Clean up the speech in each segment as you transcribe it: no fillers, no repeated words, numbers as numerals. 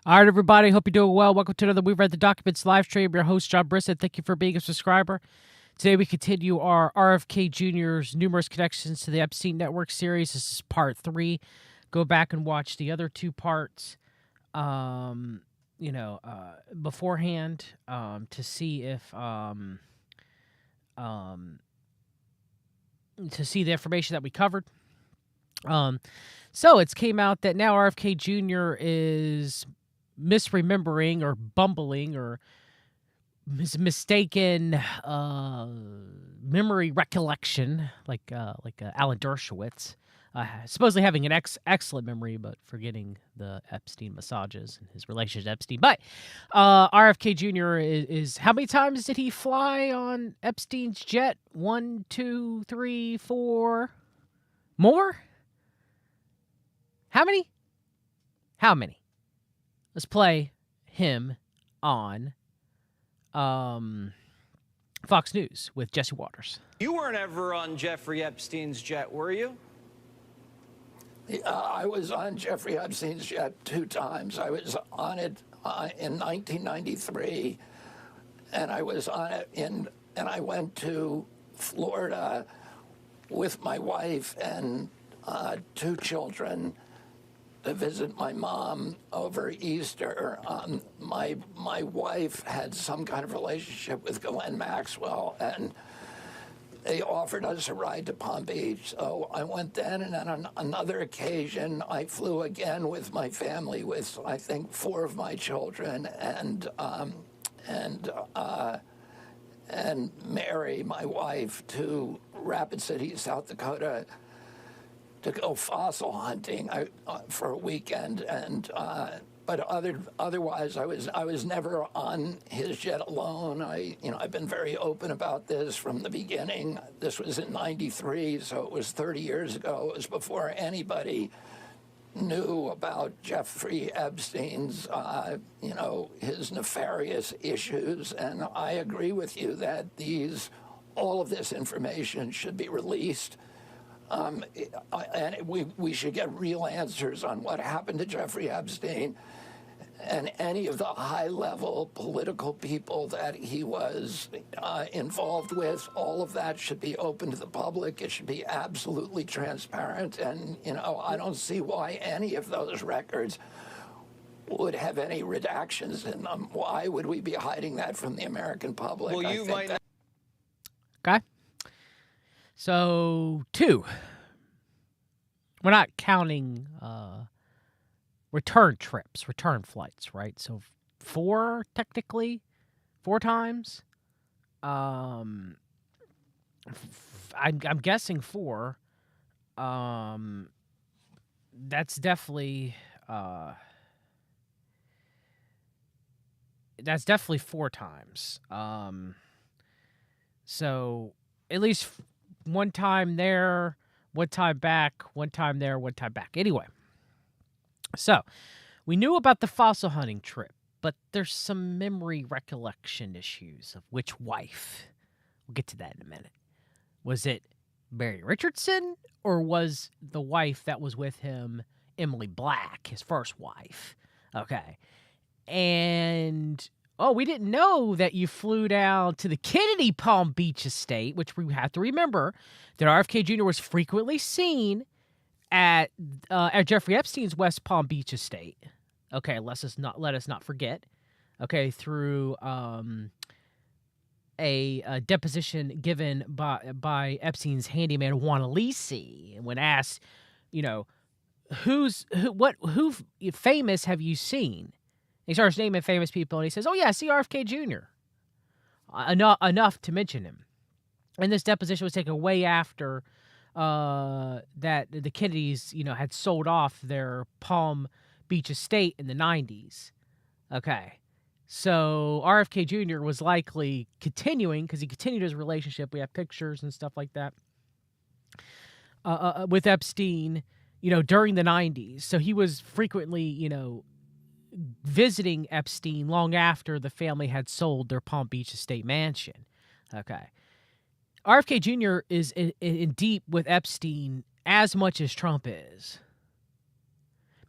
All right, everybody. Hope you're doing well. Welcome to another We've Read the Documents live stream. Your host, John Brissett. Thank you for being a subscriber. Today, we continue our RFK Jr.'s numerous connections to the Epstein Network series. This is part 3. Go back and watch the other 2 parts, beforehand to see if to see the information that we covered. So it's came out that now RFK Jr. is misremembering or bumbling or mistaken memory recollection, like Alan Dershowitz, supposedly having an excellent memory, but forgetting the Epstein massages and his relationship to Epstein. But RFK Jr. is how many times did he fly on Epstein's jet? 1, 2, 3, 4 more? How many? How many? Let's play him on Fox News with Jesse Waters. You weren't ever on Jeffrey Epstein's jet, were you? I was on Jeffrey Epstein's jet 2 times. I was on it in 1993, and I was on it and I went to Florida with my wife and 2 children to visit my mom over Easter. My wife had some kind of relationship with Ghislaine Maxwell, and they offered us a ride to Palm Beach. So I went then, and then on another occasion, I flew again with my family, with I think 4 of my children, and Mary, my wife, to Rapid City, South Dakota, to go fossil hunting for a weekend, and but otherwise I was never on his jet alone. I've been very open about this from the beginning. This was in '93, so it was 30 years ago. It was before anybody knew about Jeffrey Epstein's his nefarious issues, and I agree with you that all of this information should be released. And we should get real answers on what happened to Jeffrey Epstein and any of the high-level political people that he was involved with. All of that should be open to the public. It should be absolutely transparent. And, I don't see why any of those records would have any redactions in them. Why would we be hiding that from the American public? Well, you might. Okay. So 2. We're not counting return trips, return flights, right? So 4 technically, 4 times. I'm guessing 4. That's definitely 4 times. So at least 1 time there, 1 time back, 1 time there, 1 time back. Anyway, so we knew about the fossil hunting trip, but there's some memory recollection issues of which wife. We'll get to that in a minute. Was it Mary Richardson, or was the wife that was with him Emily Black, his first wife? Okay. And we didn't know that you flew down to the Kennedy Palm Beach estate, which we have to remember that RFK Jr. was frequently seen at Jeffrey Epstein's West Palm Beach estate. Okay, let us not forget. Okay, through a deposition given by Epstein's handyman Juan Alisi, when asked, who famous have you seen? He starts naming famous people, and he says, "Oh yeah, I see RFK Jr." Enough to mention him. And this deposition was taken way after that the Kennedys, had sold off their Palm Beach estate in the 90s. Okay. So RFK Jr. was likely continuing, because he continued his relationship. We have pictures and stuff like that with Epstein, during the 90s. So he was frequently, visiting Epstein long after the family had sold their Palm Beach estate mansion. Okay. RFK Jr. is in deep with Epstein as much as Trump is.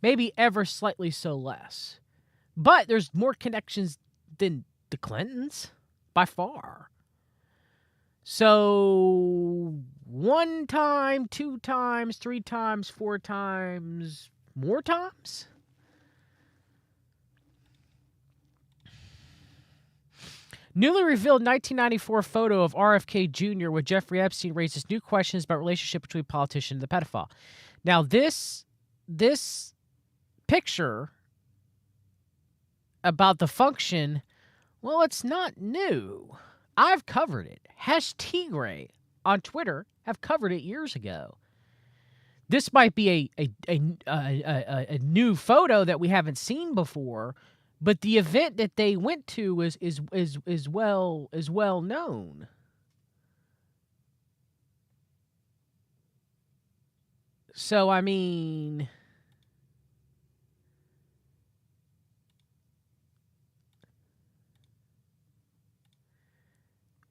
Maybe ever slightly so less. But there's more connections than the Clintons, by far. So 1 time, 2 times, 3 times, 4 times, more times? Newly revealed 1994 photo of RFK Jr. with Jeffrey Epstein raises new questions about relationship between politician and the pedophile. Now, this picture about the function, well, it's not new. I've covered it. #Tigray on Twitter have covered it years ago. This might be a new photo that we haven't seen before, but the event that they went to is well known. So I mean,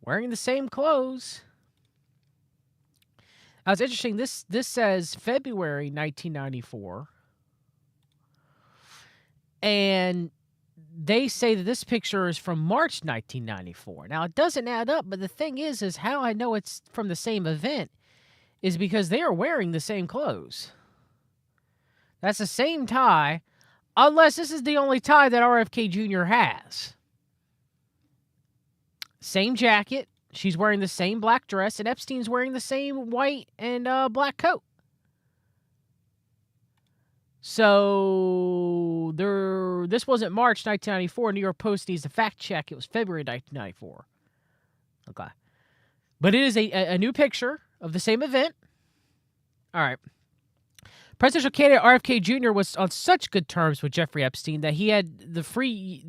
wearing the same clothes. It's interesting. This says February 1994, and they say that this picture is from March 1994. Now, it doesn't add up, but the thing is how I know it's from the same event is because they are wearing the same clothes. That's the same tie, unless this is the only tie that RFK Jr. has. Same jacket. She's wearing the same black dress, and Epstein's wearing the same white and black coat. So this wasn't March 1994. New York Post needs to fact check. It was February 1994. Okay. But it is a new picture of the same event. All right. Presidential candidate RFK Jr. was on such good terms with Jeffrey Epstein that he had the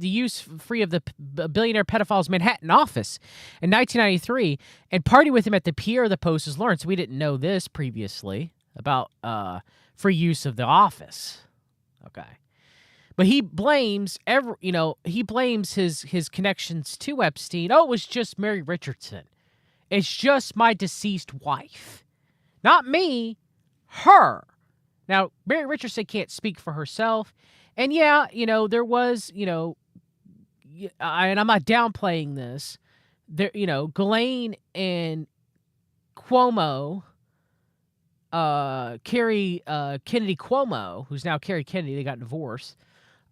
use free of the billionaire pedophile's Manhattan office in 1993 and partied with him at the Pier, the Post has learned. So we didn't know this previously about free use of the office. Okay. But he blames his connections to Epstein. Oh, it was just Mary Richardson. It's just my deceased wife. Not me, her. Now, Mary Richardson can't speak for herself. And yeah, there was, and I'm not downplaying this. There, Ghislaine and Cuomo, Carrie Kennedy Cuomo, who's now Carrie Kennedy, they got divorced.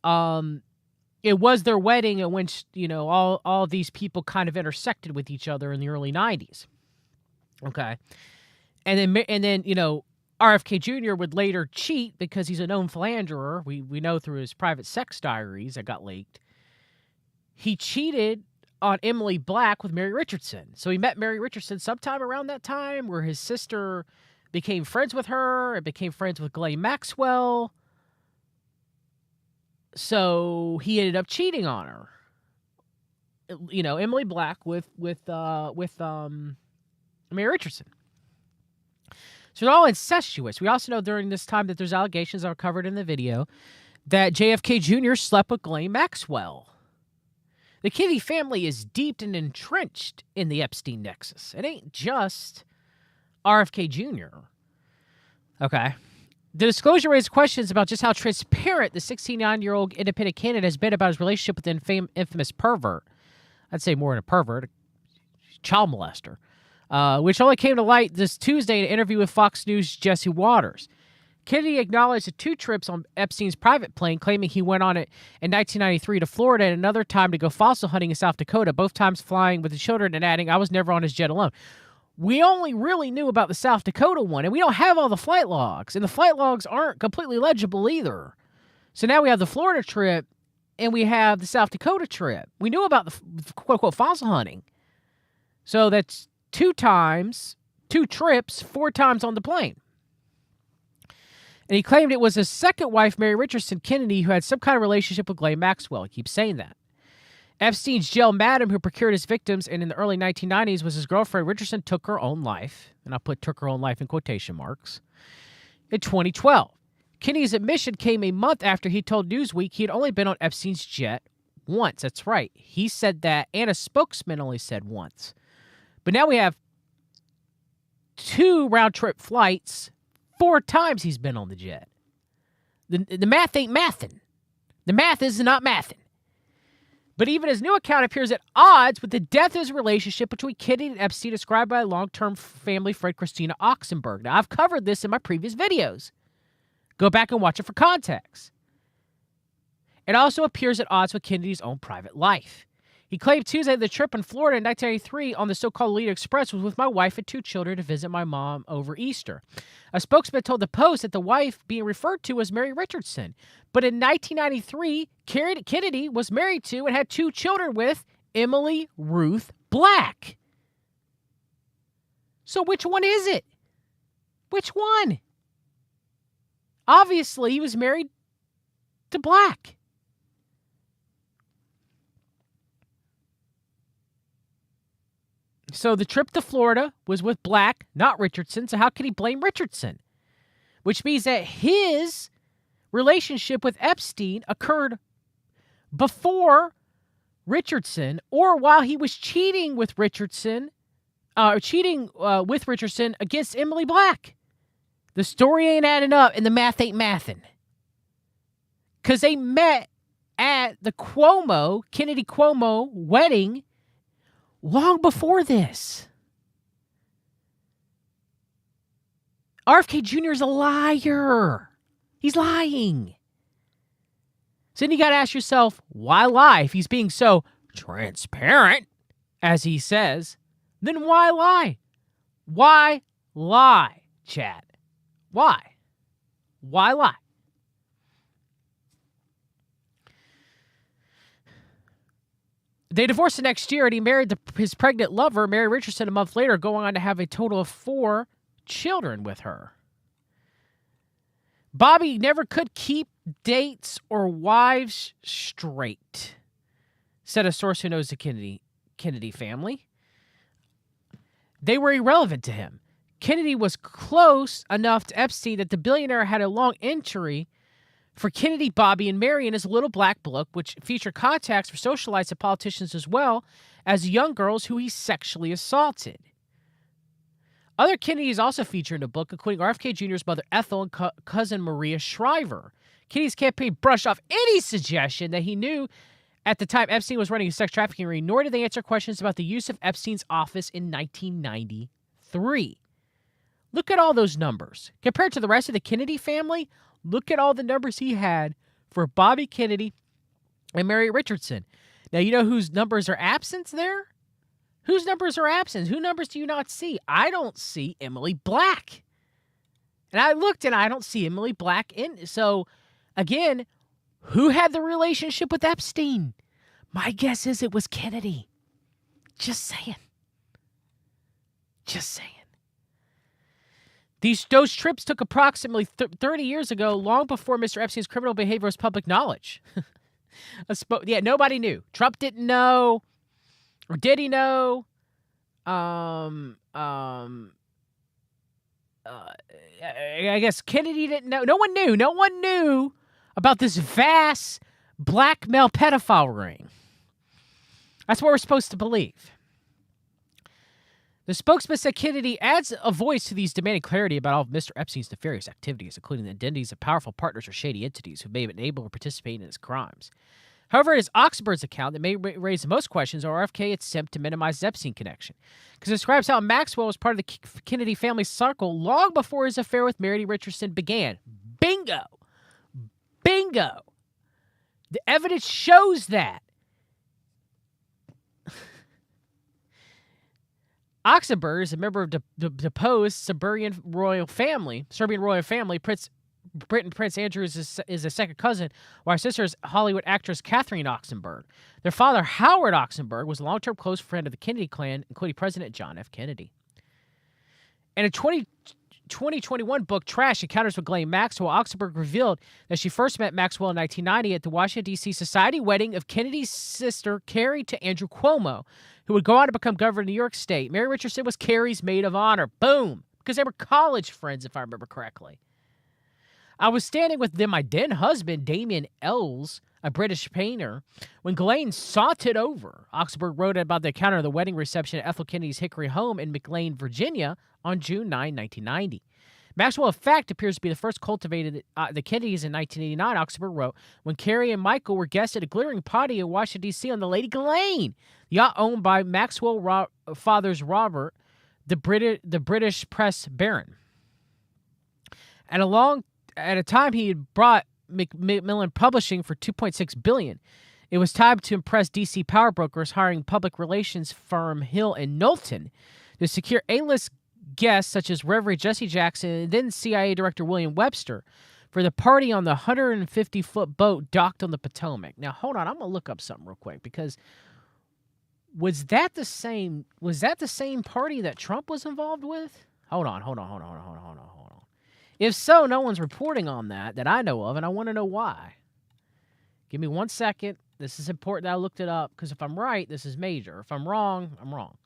It was their wedding in which, all these people kind of intersected with each other in the early 90s. Okay. And then, RFK Jr. would later cheat because he's a known philanderer. We know through his private sex diaries that got leaked. He cheated on Emily Black with Mary Richardson. So he met Mary Richardson sometime around that time where his sister became friends with her and became friends with Ghislaine Maxwell. So he ended up cheating on her. Emily Black with Mary Richardson. So they're all incestuous. We also know during this time that there's allegations that are covered in the video that JFK Jr. slept with Ghislaine Maxwell. The Kennedy family is deep and entrenched in the Epstein nexus. It ain't just RFK Jr. Okay. The disclosure raised questions about just how transparent the 69-year-old independent candidate has been about his relationship with the infamous pervert. I'd say more than a pervert, a child molester. Which only came to light this Tuesday in an interview with Fox News' Jesse Waters. Kennedy acknowledged the 2 trips on Epstein's private plane, claiming he went on it in 1993 to Florida and another time to go fossil hunting in South Dakota, both times flying with the children and adding, "I was never on his jet alone." We only really knew about the South Dakota one, and we don't have all the flight logs, and the flight logs aren't completely legible either. So now we have the Florida trip, and we have the South Dakota trip. We knew about the quote-unquote fossil hunting. So that's 2 trips, 4 times on the plane. And he claimed it was his second wife, Mary Richardson Kennedy, who had some kind of relationship with Ghislaine Maxwell. He keeps saying that. Epstein's jail madam, who procured his victims and in the early 1990s was his girlfriend, Richardson took her own life, and I put took her own life in quotation marks, in 2012. Kennedy's admission came a month after he told Newsweek he had only been on Epstein's jet once. That's right. He said that, and a spokesman only said once. But now we have 2 round-trip flights, 4 times he's been on the jet. The math ain't mathin'. The math is not mathing. But even his new account appears at odds with the death of his relationship between Kennedy and Epstein, described by long-term family friend Christina Oxenberg. Now, I've covered this in my previous videos. Go back and watch it for context. It also appears at odds with Kennedy's own private life. He claimed Tuesday that the trip in Florida in 1993 on the so-called Lady Express was with my wife and 2 children to visit my mom over Easter. A spokesman told the Post that the wife being referred to was Mary Richardson. But in 1993, Kennedy was married to and had 2 children with Emily Ruth Black. So which one is it? Which one? Obviously, he was married to Black. So the trip to Florida was with Black, not Richardson. So how could he blame Richardson? Which means that his relationship with Epstein occurred before Richardson, or while he was cheating with Richardson against Emily Black. The story ain't adding up and the math ain't mathing. Because they met at the Kennedy Cuomo wedding long before this. RFK Jr. is a liar. He's lying. So then you got to ask yourself, why lie? If he's being so transparent, as he says, then why lie? Why lie, Chad? Why? Why lie? They divorced the next year, and he married his pregnant lover, Mary Richardson, a month later, going on to have a total of 4 children with her. Bobby never could keep dates or wives straight, said a source who knows the Kennedy family. They were irrelevant to him. Kennedy was close enough to Epstein that the billionaire had a long entry for Kennedy, Bobby, and Mary in his Little Black Book, which featured contacts for socialites and politicians as well as young girls who he sexually assaulted. Other Kennedys also feature in the book, including RFK Jr.'s mother Ethel and cousin Maria Shriver. Kennedy's campaign brushed off any suggestion that he knew at the time Epstein was running a sex trafficking ring, nor did they answer questions about the use of Epstein's office in 1993. Look at all those numbers. Compared to the rest of the Kennedy family, look at all the numbers he had for Bobby Kennedy and Mary Richardson. Now, you know whose numbers are absent there? Whose numbers are absent? Whose numbers do you not see? I don't see Emily Black. And I looked and I don't see Emily Black in. So, again, who had the relationship with Epstein? My guess is it was Kennedy. Just saying. Just saying. Those trips took approximately 30 years ago, long before Mr. Epstein's criminal behavior was public knowledge. Nobody knew. Trump didn't know. Or did he know? I guess Kennedy didn't know. No one knew. No one knew about this vast blackmail pedophile ring. That's what we're supposed to believe. The spokesman said Kennedy adds a voice to these demanding clarity about all of Mr. Epstein's nefarious activities, including the identities of powerful partners or shady entities who may have been able to participate in his crimes. However, it is Oxenberg's account that may raise the most questions or RFK's attempt to minimize the Epstein connection, because it describes how Maxwell was part of the Kennedy family circle long before his affair with Mary Richardson began. Bingo! Bingo! The evidence shows that. Oxenberg is a member of the deposed Serbian royal family. Prince Andrew is a second cousin, while her sister is Hollywood actress Catherine Oxenberg. Their father, Howard Oxenberg, was a long-term close friend of the Kennedy clan, including President John F. Kennedy. In a 2021 book, Trash, Encounters with Ghislaine Maxwell, Oxenberg revealed that she first met Maxwell in 1990 at the Washington, D.C. society wedding of Kennedy's sister, Carrie, to Andrew Cuomo, who would go on to become governor of New York State. Mary Richardson was Carrie's maid of honor. Boom! Because they were college friends, if I remember correctly. I was standing with my then husband, Damien Ells, a British painter, when Ghislaine sauntered over. Oxenberg wrote about the account of the wedding reception at Ethel Kennedy's Hickory home in McLean, Virginia, on June 9, 1990. Maxwell, in fact, appears to be the first cultivated the Kennedys in 1989, Oxenberg wrote, when Carrie and Michael were guests at a glittering party in Washington, D.C. on the Lady Ghislaine, yacht owned by Maxwell father's Robert, the British press baron. At a time he had brought Macmillan Publishing for $2.6 billion. It was time to impress D.C. power brokers, hiring public relations firm Hill and Knowlton to secure A-list guests such as Reverend Jesse Jackson and then CIA Director William Webster for the party on the 150-foot boat docked on the Potomac. Now, hold on, I'm gonna look up something real quick because was that the same party that Trump was involved with? Hold on. If so, no one's reporting on that I know of, and I want to know why. Give me 1 second. This is important that I looked it up, because if I'm right, this is major. If I'm wrong, I'm wrong.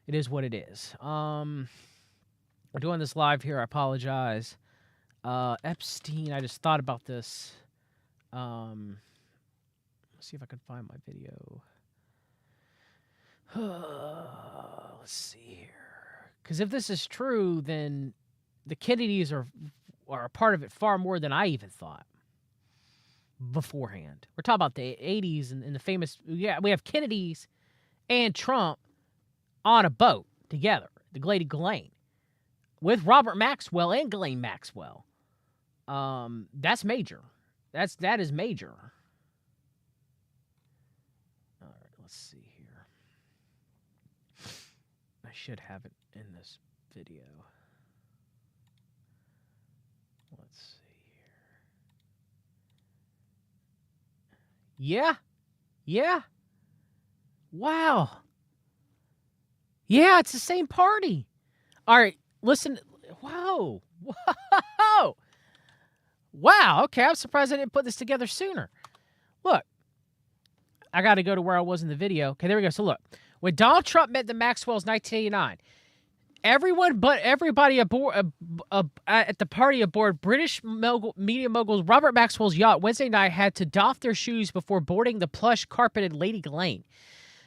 It is what it is. We're doing this live here. I apologize. Epstein, I just thought about this. Let's see if I can find my video. Let's see here. Because if this is true, then the Kennedys are a part of it far more than I even thought beforehand. We're talking about the 80s and the famous... Yeah, we have Kennedys and Trump on a boat together, the Lady Ghislaine, with Robert Maxwell and Ghislaine Maxwell. That's major. That is major. All right, let's see here. I should have it in this video. Let's see here. Yeah. Wow. Yeah, it's the same party. All right, listen. Whoa. Wow. Okay, I'm surprised I didn't put this together sooner. Look, I got to go to where I was in the video. Okay, there we go. So look, when Donald Trump met the Maxwells in 1989, everybody aboard at the party aboard British media mogul Robert Maxwell's yacht Wednesday night had to doff their shoes before boarding the plush carpeted Lady Ghislaine.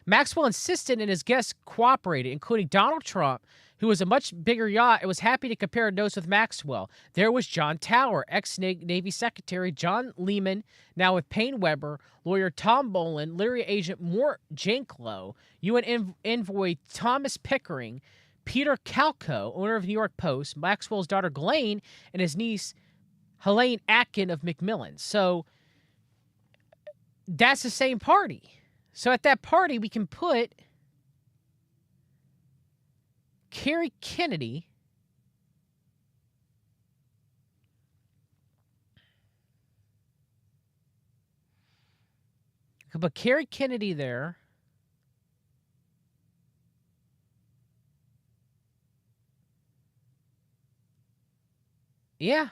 Maxwell insisted and his guests cooperated, including Donald Trump, who was a much bigger yacht and was happy to compare notes with Maxwell. There was John Tower, ex-Navy Secretary John Lehman, now with Payne Weber, lawyer Tom Bolin, literary agent Mort Janklow, UN envoy Thomas Pickering, Peter Calco, owner of New York Post, Maxwell's daughter Ghislaine, and his niece Helene Atkin of Macmillan. So that's the same party. So at that party, we can put Carrie Kennedy there. Yeah.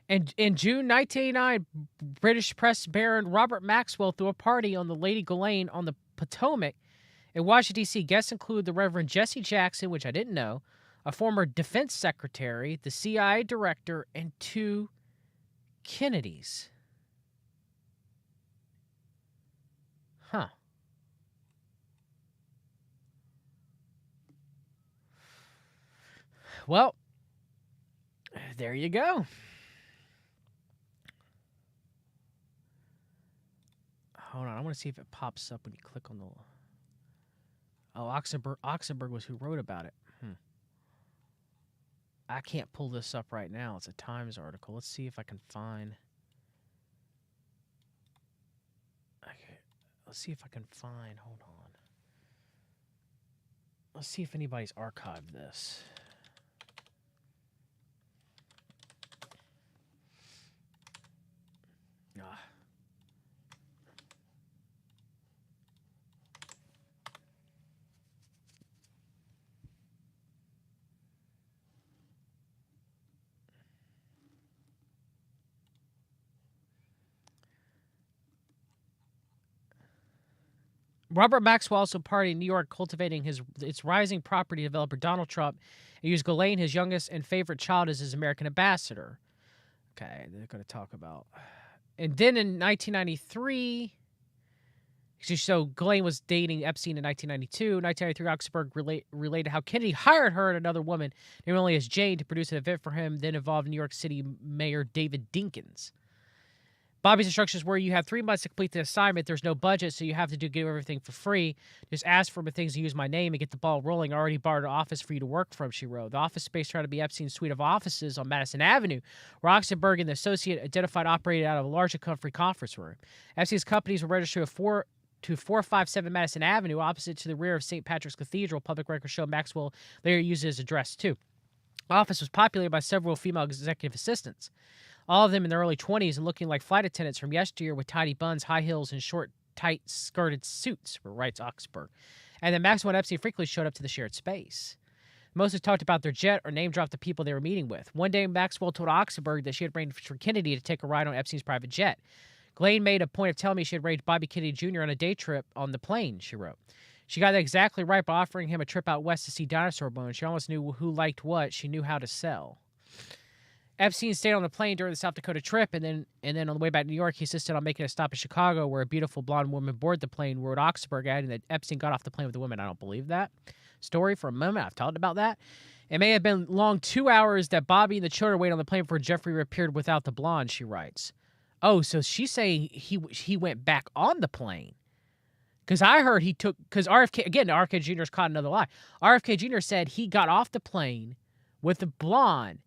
And in June 1989, British press baron Robert Maxwell threw a party on the Lady Ghislaine on the Potomac in Washington, D.C. Guests include the Reverend Jesse Jackson, which I didn't know, a former defense secretary, the CIA director, and 2 Kennedys. Huh. Well, there you go. Hold on, I want to see if it pops up when you click on the... Oh, Oxenberg was who wrote about it. I can't pull this up right now. It's a Times article. Let's see if I can find... Okay, let's see if I can find... Hold on. Let's see if anybody's archived this. Robert Maxwell also partied in New York, cultivating its rising property developer Donald Trump, and used Ghislaine, his youngest and favorite child, as his American ambassador. Okay, they're going to talk about. And then in 1993, So Ghislaine was dating Epstein in 1992. 1993, Oxenberg related how Kennedy hired her and another woman, named only as Jane, to produce an event for him, then involved New York City Mayor David Dinkins. Bobby's instructions were, you have 3 months to complete the assignment. There's no budget, so you have to give everything for free. Just ask for things to use my name and get the ball rolling. I already borrowed an office for you to work from, she wrote. The office space turned out to be Epstein's suite of offices on Madison Avenue, where Oxenberg and the associate identified operated out of a large and comfy conference room. Epstein's companies were registered to 457 Madison Avenue, opposite to the rear of St. Patrick's Cathedral. Public records show Maxwell later used his address, too. The office was populated by several female executive assistants, all of them in their early 20s and looking like flight attendants from yesteryear with tidy buns, high heels, and short, tight skirted suits, writes Oxenberg. And then Maxwell and Epstein frequently showed up to the shared space. Mostly talked about their jet or name-dropped the people they were meeting with. One day, Maxwell told Oxenberg that she had arranged for Kennedy to take a ride on Epstein's private jet. Ghislaine made a point of telling me she had arranged Bobby Kennedy Jr. on a day trip on the plane, she wrote. She got that exactly right by offering him a trip out west to see dinosaur bones. She almost knew who liked what. She knew how to sell. Epstein stayed on the plane during the South Dakota trip, and then on the way back to New York, he insisted on making a stop in Chicago, where a beautiful blonde woman boarded the plane, wrote Oxenberg, adding that Epstein got off the plane with the woman. I don't believe that story for a moment. I've talked about that. It may have been long 2 hours that Bobby and the children waited on the plane before Jeffrey reappeared without the blonde, she writes. Oh, so she's saying he went back on the plane. Because I heard because RFK Jr.'s caught another lie. RFK Jr. said he got off the plane with the blonde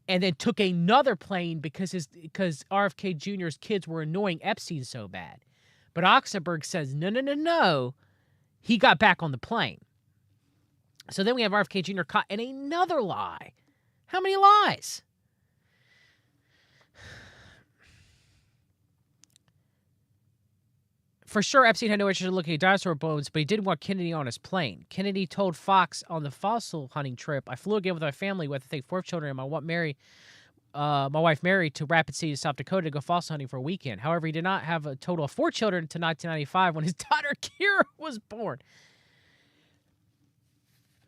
and then took another plane because RFK Jr.'s kids were annoying Epstein so bad. But Oxenberg says, no. He got back on the plane. So then we have RFK Jr. caught in another lie. How many lies? For sure, Epstein had no interest in looking at dinosaur bones, but he didn't want Kennedy on his plane. Kennedy told Fox on the fossil hunting trip, I flew again with my family with, I think, 4 children and my wife Mary to Rapid City, South Dakota to go fossil hunting for a weekend. However, he did not have a total of 4 children until 1995 when his daughter Kira was born.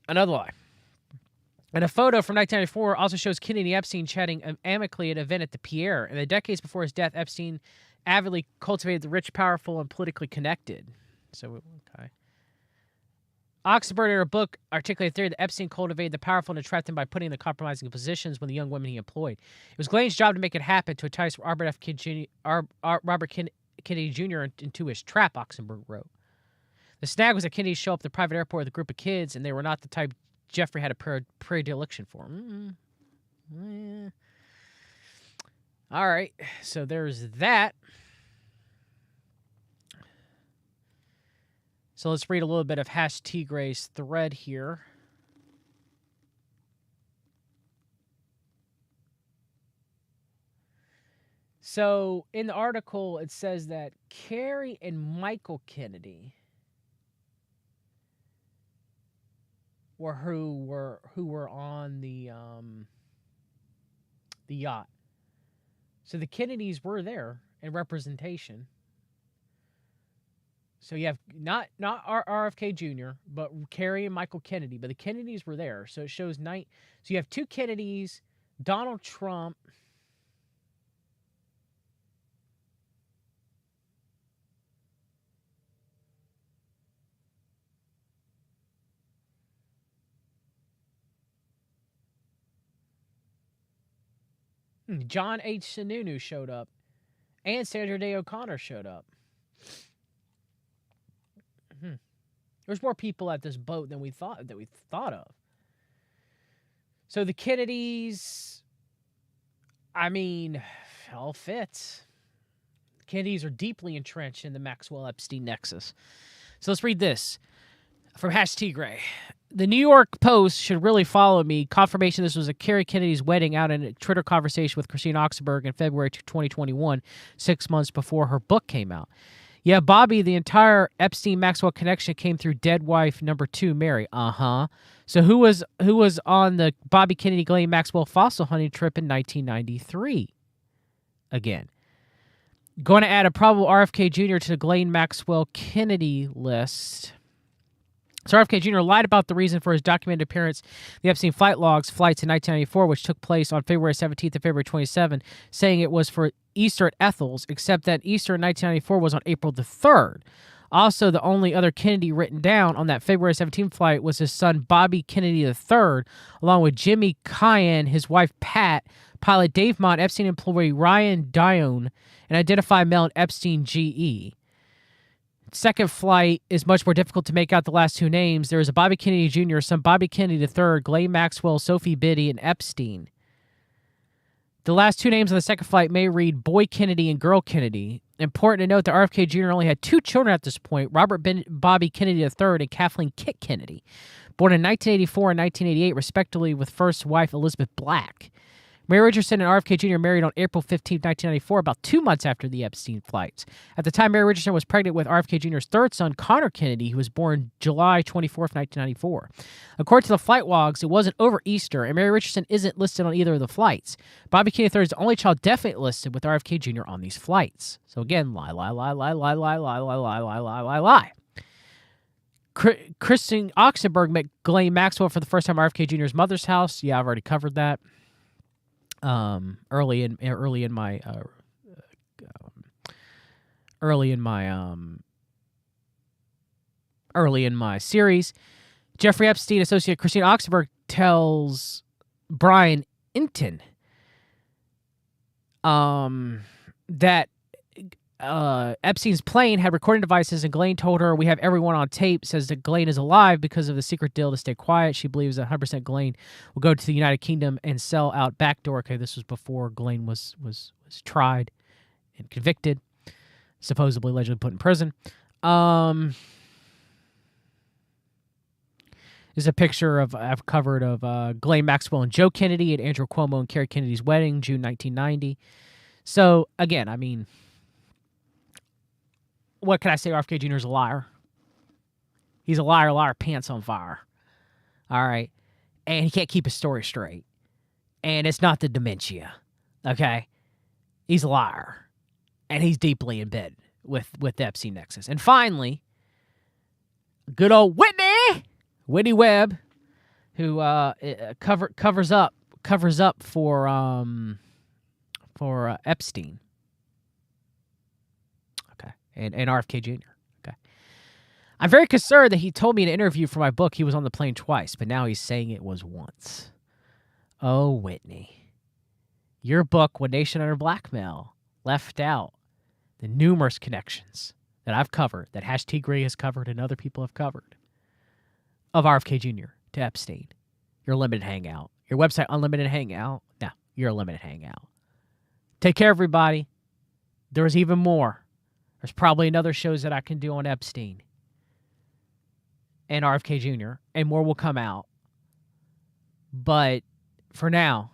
Another lie. And a photo from 1994 also shows Kennedy and Epstein chatting amicably at an event at the Pierre. In the decades before his death, Epstein avidly cultivated the rich, powerful, and politically connected. So, okay. Oxenberg, in her book, articulated the theory that Epstein cultivated the powerful and attracted them by putting them in compromising positions with the young women he employed. It was Ghislaine's job to make it happen, to entice Robert Kennedy Jr. into his trap, Oxenberg wrote. The snag was that Kennedy showed up at the private airport with a group of kids, and they were not the type Jeffrey had a predilection for. All right, so there's that. So let's read a little bit of #Gray's thread here. So in the article, it says that Carrie and Michael Kennedy who were on the yacht. So the Kennedys were there in representation. So you have not RFK Jr., but Carrie and Michael Kennedy. But the Kennedys were there. So it shows So you have 2 Kennedys, Donald Trump, John H. Sununu showed up, and Sandra Day O'Connor showed up. There's more people at this boat than we thought of. So the Kennedys, I mean, all fits. The Kennedys are deeply entrenched in the Maxwell-Epstein nexus. So let's read this from #Gray. The New York Post should really follow me. Confirmation this was a Carrie Kennedy's wedding out in a Twitter conversation with Christine Oxenberg in February 2021, 6 months before her book came out. Yeah, Bobby, the entire Epstein-Maxwell connection came through dead wife number 2, Mary. So who was on the Bobby Kennedy-Ghislaine Maxwell fossil hunting trip in 1993? Again. Going to add a probable RFK Jr. to the Ghislaine Maxwell Kennedy list. So RFK Jr. lied about the reason for his documented appearance in the Epstein flights in 1994, which took place on February 17th and February 27th, saying it was for Easter at Ethel's, except that Easter in 1994 was on April the 3rd. Also, the only other Kennedy written down on that February 17th flight was his son Bobby Kennedy III, along with Jimmy Cayenne, his wife Pat, pilot Dave Mott, Epstein employee Ryan Dione, and identified male at Epstein GE. Second flight is much more difficult to make out the last two names. There is a Bobby Kennedy Jr., son Bobby Kennedy III, Ghislaine Maxwell, Sophie Biddy, and Epstein. The last two names on the second flight may read Boy Kennedy and Girl Kennedy. Important to note that RFK Jr. only had two children at this point, Bobby Kennedy III and Kathleen Kit Kennedy, born in 1984 and 1988, respectively, with first wife Elizabeth Black. Mary Richardson and RFK Jr. married on April 15, 1994, about 2 months after the Epstein flights. At the time, Mary Richardson was pregnant with RFK Jr.'s third son, Connor Kennedy, who was born July 24, 1994. According to the flight logs, it wasn't over Easter, and Mary Richardson isn't listed on either of the flights. Bobby Kennedy III is the only child definitely listed with RFK Jr. on these flights. So again, lie. Kristen Oxenberg met Ghislaine Maxwell for the first time at RFK Jr.'s mother's house. Yeah, I've already covered that. Early in my series. Jeffrey Epstein associate Christine Oxenberg tells Brian Inton that Epstein's plane had recording devices, and Ghislaine told her, "We have everyone on tape," says that Ghislaine is alive because of the secret deal to stay quiet. She believes that 100% Ghislaine will go to the United Kingdom and sell out backdoor. Okay, this was before Ghislaine was tried and convicted, supposedly, allegedly put in prison. There's a picture I've covered of Ghislaine Maxwell and Joe Kennedy at Andrew Cuomo and Kerry Kennedy's wedding, June 1990. So, again, I mean, what can I say? RFK Jr. is a liar. He's a liar, pants on fire. All right? And he can't keep his story straight. And it's not the dementia. Okay? He's a liar. And he's deeply in bed with the Epstein nexus. And finally, good old Whitney Webb, who covers up for Epstein. And RFK Jr. Okay. I'm very concerned that he told me in an interview for my book he was on the plane twice, but now he's saying it was once. Oh, Whitney. Your book, One Nation Under Blackmail, left out the numerous connections that I've covered, that Hashtag Gray has covered and other people have covered, of RFK Jr. to Epstein. Your limited hangout. Your website, Unlimited Hangout. No, you're a limited hangout. Take care, everybody. There's even more. There's probably another shows that I can do on Epstein and RFK Jr., and more will come out. But for now,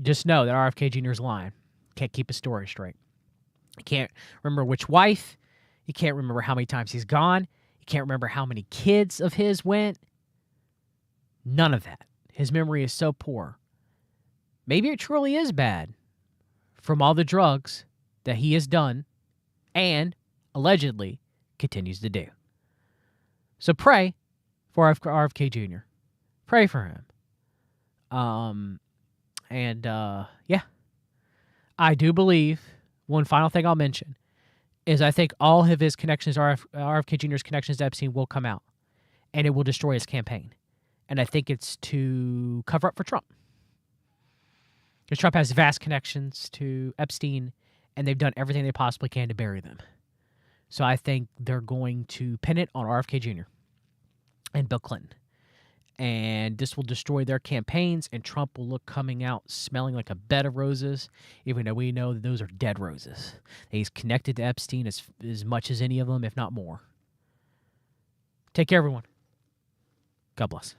just know that RFK Jr. is lying. Can't keep his story straight. He can't remember which wife. He can't remember how many times he's gone. He can't remember how many kids of his went. None of that. His memory is so poor. Maybe it truly is bad from all the drugs that he has done and allegedly continues to do. So pray for RFK Jr. Pray for him. Yeah. I do believe, one final thing I'll mention, is I think all of his connections, RFK Jr.'s connections to Epstein, will come out. And it will destroy his campaign. And I think it's to cover up for Trump. Because Trump has vast connections to Epstein, and they've done everything they possibly can to bury them. So I think they're going to pin it on RFK Jr. and Bill Clinton. And this will destroy their campaigns, and Trump will look coming out smelling like a bed of roses, even though we know that those are dead roses. He's connected to Epstein as much as any of them, if not more. Take care, everyone. God bless.